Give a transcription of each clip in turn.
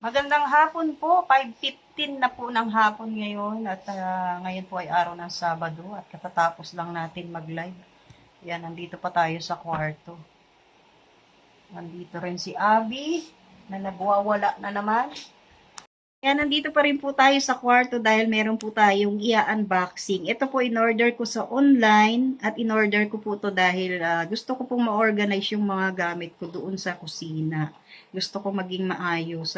Magandang hapon po, 5:15 na po ng hapon ngayon at ngayon po ay araw ng Sabado at katatapos lang natin mag-live. Yan, nandito pa tayo sa kwarto. Nandito rin si Abby na nagwawala na naman. Yan, nandito pa rin po tayo sa kwarto dahil meron po tayong i-unboxing. Ito po in-order ko sa online at in-order ko po to dahil gusto ko pong ma-organize yung mga gamit ko doon sa kusina. Gusto ko maging maayos.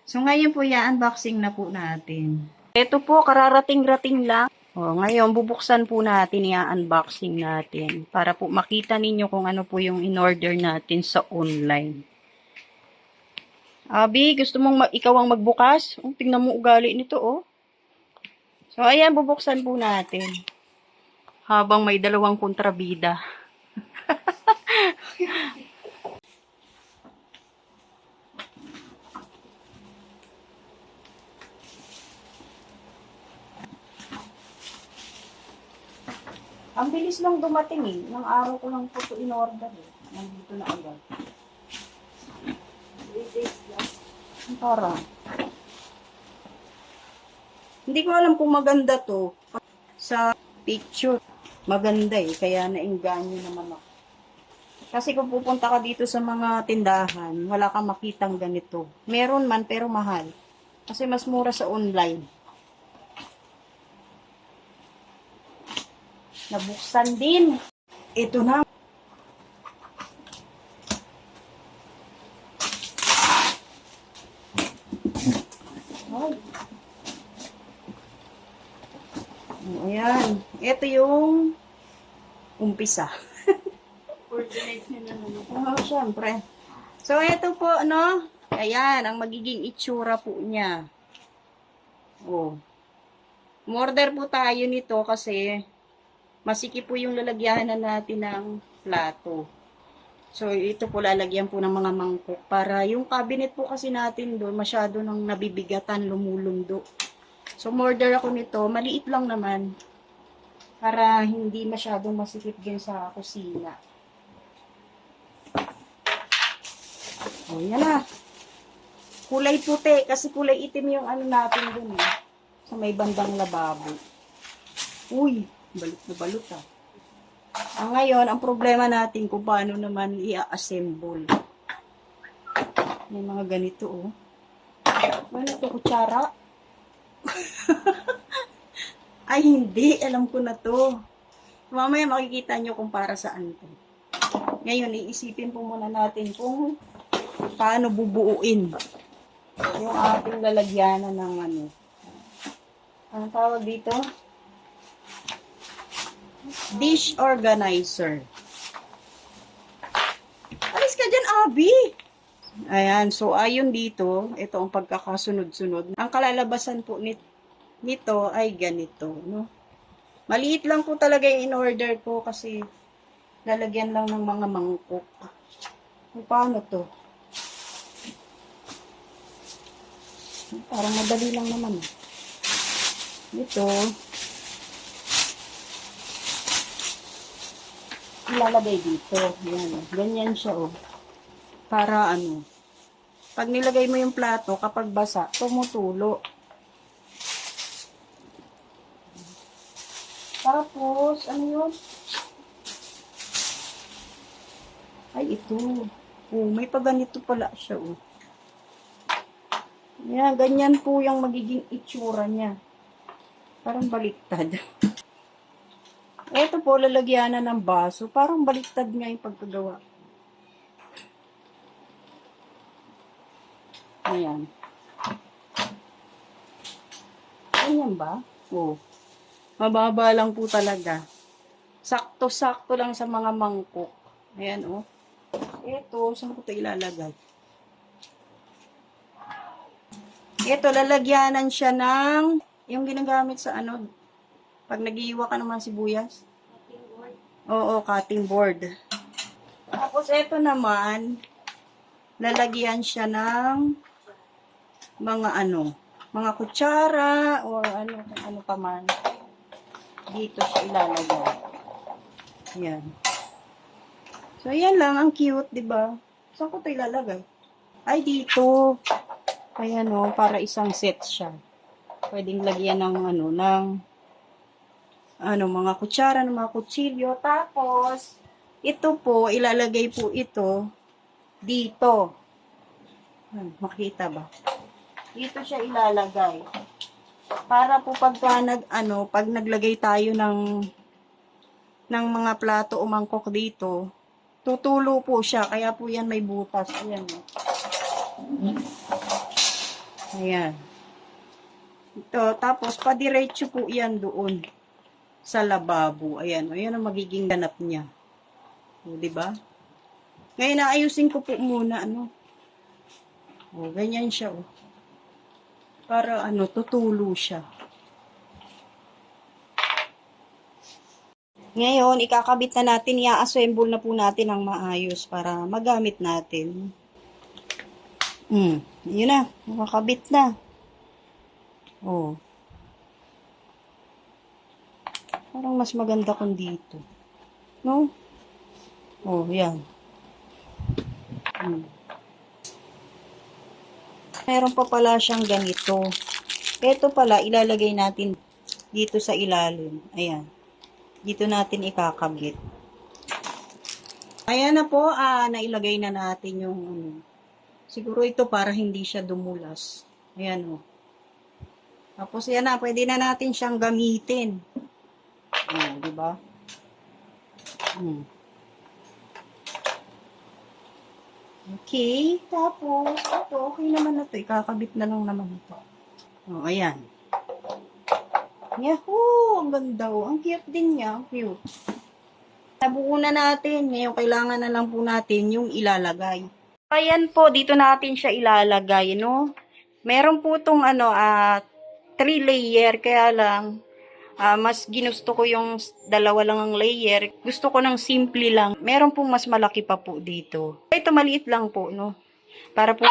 So ngayon po i-unboxing na po natin. Ito po, kararating-rating lang. Ngayon, bubuksan po natin, i-unboxing natin para po makita ninyo kung ano po yung in-order natin sa online. Abi, gusto mong ikaw ang magbukas? Tingnan mo ugali nito, oh. So, ayan, bubuksan po natin. Habang may dalawang kontrabida. Ang bilis lang dumating eh. Nang araw ko lang po ito in-order eh. Nandito na agad. 3 days lang. Parang. Hindi ko alam kung maganda to. Sa picture, maganda eh. Kaya nainganyo naman ako. Kasi kung pupunta ka dito sa mga tindahan, wala kang makitang ganito. Meron man pero mahal. Kasi mas mura sa online. Nabuksan din. Ito na. Ayan. Ito yung umpisa. Syempre. So, ito po, ayan, ang magiging itsura po niya. Umorder po tayo nito kasi masikip po yung lalagyanan natin ng plato. So, ito po lalagyan po ng mga mangkok para yung cabinet po kasi natin doon masyado nang nabibigatan, lumulundo. So, umorder ako nito. Maliit lang naman para hindi masyadong masikip din sa kusina. Yan na. Kulay puti kasi kulay itim yung natin doon eh. Sa may bandang lababo. Uy, balot na balot ah. Ngayon, ang problema natin kung paano naman i-assemble. May mga ganito oh. Ano ito, kutsara? Ay, hindi. Alam ko na to. Mamaya makikita nyo kung para saan to. Ngayon, iisipin po muna natin kung paano bubuuin yung ating lalagyanan ng anong tawag dito? Dish organizer. Alis ka dyan, Abby! Ayan, so ayon dito, ito ang pagkakasunod-sunod. Ang kalalabasan po nito ay ganito, no? Maliit lang po talaga yung in-order ko kasi lalagyan lang ng mga mangkok. Paano to? Parang madali lang naman. Ito, ilalagay dito. Yan, ganyan siya, oh. Para pag nilagay mo yung plato, kapag basa, tumutulo. Tapos, ano yun? Ay, ito. Oh, may paganito pala siya, oh. Yan, ganyan po yung magiging itsura niya. Parang baliktad. Ito po, lalagyanan ng baso. Parang baliktad nga yung pagkagawa. Ayan. Ganyan ba? Oh. Mababa lang po talaga. Sakto-sakto lang sa mga mangkok. Ayan, oh. Ito, saan ko ito ilalagay? Ito, lalagyanan siya ng yung ginagamit sa pag nag-iiwa ka naman sibuyas. Cutting board. Oo, cutting board. Tapos, ito naman, lalagyan siya ng mga mga kutsara or ano pa man. Dito siya ilalagay. Yan. So, yan lang. Ang cute, diba? Saan ko ito ilalagay? Ay, dito. Kaya no, para isang set siya. Pwedeng lagyan ng mga kutsara, ng mga kutsilyo. Tapos, ito po, ilalagay po ito dito. Makita ba? Dito siya ilalagay. Para po pag naglagay tayo ng mga plato o mangkok dito, tutulo po siya. Kaya po yan may butas. Ayan. Ayan. Ito, tapos padiretso po yan doon sa lababo. Ayan, ayan ang magiging ganap niya. O, diba? Ngayon, naayusin ko po muna, O, ganyan siya, o. Para, tutulo siya. Ngayon, ikakabit na natin, i-assemble na po natin ang maayos para magamit natin. Yun na, makakabit na. Oh. Parang mas maganda kung dito. No? Oh, yan. Meron pa pala siyang ganito. Ito pala, ilalagay natin dito sa ilalim. Ayan. Dito natin ikakabit. Ayan na po, nailagay na natin yung siguro ito para hindi siya dumulas. Ayan, Tapos yan na, pwede na natin siyang gamitin. Di ba? Okay, tapos ito, okay naman na to. Ikakabit na lang naman ito. Ayan. Yahoo! Ang ganda, Ang cute din niya. Ang cute. Nabuo na natin. Ngayon, kailangan na lang po natin yung ilalagay. Ayan po, dito natin siya ilalagay, Meron po itong 3 layer, kaya lang, mas ginusto ko yung 2 lang ang layer. Gusto ko ng simple lang. Meron pong mas malaki pa po dito. Ito maliit lang po, Para po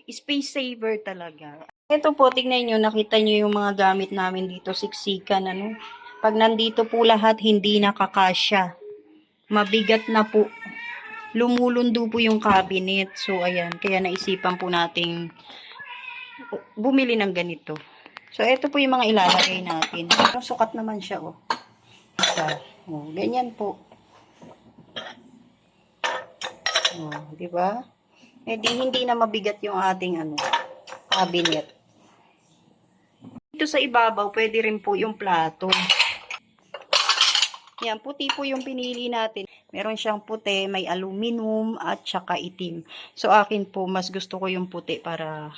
space saver talaga. Ito po, tignan nyo, nakita nyo yung mga gamit namin dito, siksikan, Pag nandito po lahat, hindi nakakasya. Mabigat na po. Lumulundo po yung cabinet. So, ayan. Kaya naisipan po nating bumili ng ganito. So, ito po yung mga ilalagay natin. Sukat naman siya, Isa. Ganyan po. Diba? Hindi na mabigat yung ating, cabinet. Dito sa ibabaw, pwede rin po yung plato. Yan, puti po yung pinili natin. Meron siyang puti, may aluminum, at saka itim. So, akin po, mas gusto ko yung puti para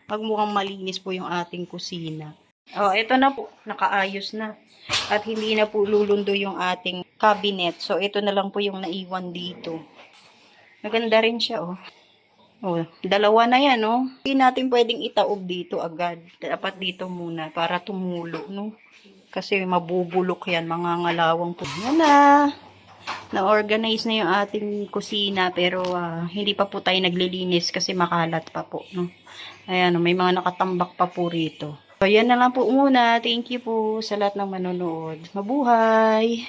magmukhang malinis po yung ating kusina. Ito na po. Nakaayos na. At hindi na po lulundo yung ating cabinet. So, ito na lang po yung naiwan dito. Maganda rin siya, 2 na yan, Hindi natin pwedeng itaob dito agad. Dapat dito muna para tumulo, Kasi mabubulok yan, mga ngalawang po. Yan na. Na-organize na yung ating kusina, pero hindi pa po tayo naglilinis kasi makalat pa po, Ayan, may mga nakatambak pa po rito. So, yan na lang po muna. Thank you po sa lahat ng manonood. Mabuhay!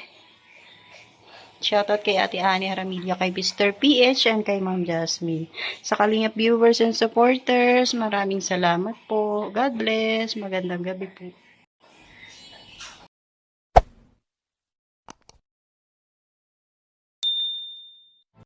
Shoutout kay Ate Annie Haramilya, kay Mr. PH, and kay Ma'am Jasmine. Sa Kalingap viewers and supporters, maraming salamat po. God bless. Magandang gabi po.